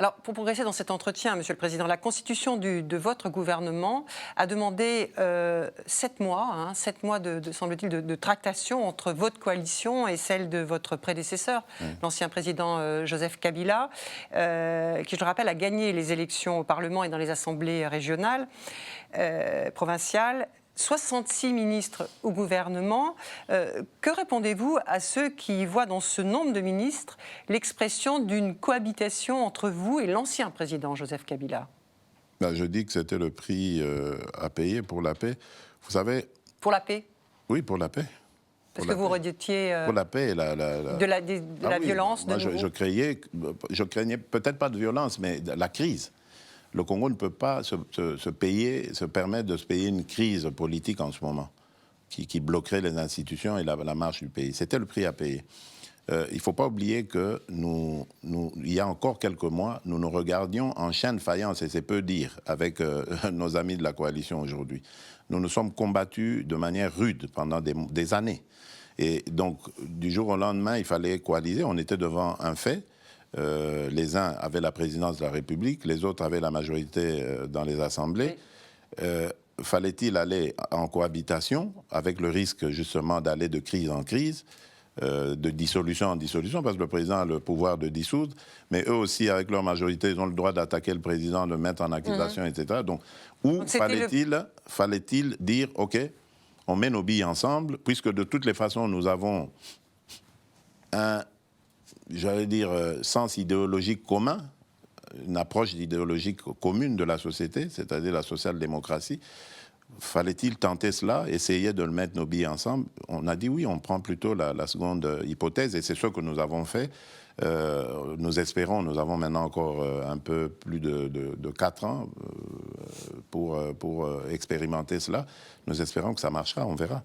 Alors, pour progresser dans cet entretien, Monsieur le Président, la constitution de votre gouvernement a demandé 7 mois, 7 mois semble-t-il, de tractation entre votre coalition et celle de votre prédécesseur, l'ancien président Joseph Kabila, qui, je le rappelle, a gagné les élections au Parlement et dans les assemblées régionales, provinciales. 66 ministres au gouvernement. Que répondez-vous à ceux qui voient dans ce nombre de ministres l'expression d'une cohabitation entre vous et l'ancien président Joseph Kabila? Je dis que c'était le prix à payer pour la paix. Vous savez... Pour la paix? Oui, pour la paix. Parce que vous redoutiez pour la paix et de la violence de nouveau. Je craignais peut-être pas de violence, mais de la crise. Le Congo ne peut pas se permettre de se payer une crise politique en ce moment qui bloquerait les institutions et la marche du pays. C'était le prix à payer. Il ne faut pas oublier que il y a encore quelques mois, nous nous regardions en chien de faïence, et c'est peu dire, avec nos amis de la coalition aujourd'hui. Nous nous sommes combattus de manière rude pendant des années. Et donc, du jour au lendemain, il fallait coaliser. On était devant un fait. Les uns avaient la présidence de la République, les autres avaient la majorité dans les assemblées. Oui. Fallait-il aller en cohabitation, avec le risque justement d'aller de crise en crise, de dissolution en dissolution, parce que le président a le pouvoir de dissoudre, mais eux aussi, avec leur majorité, ils ont le droit d'attaquer le président, de le mettre en accusation, etc. Donc, fallait-il dire, OK, on met nos billes ensemble, puisque de toutes les façons, nous avons un sens idéologique commun, une approche idéologique commune de la société, c'est-à-dire la social-démocratie. Fallait-il tenter cela, essayer de le mettre nos billes ensemble? On a dit oui, on prend plutôt la seconde hypothèse, et c'est ce que nous avons fait. Nous espérons, nous avons maintenant encore un peu plus de 4 ans pour expérimenter cela. Nous espérons que ça marchera, on verra.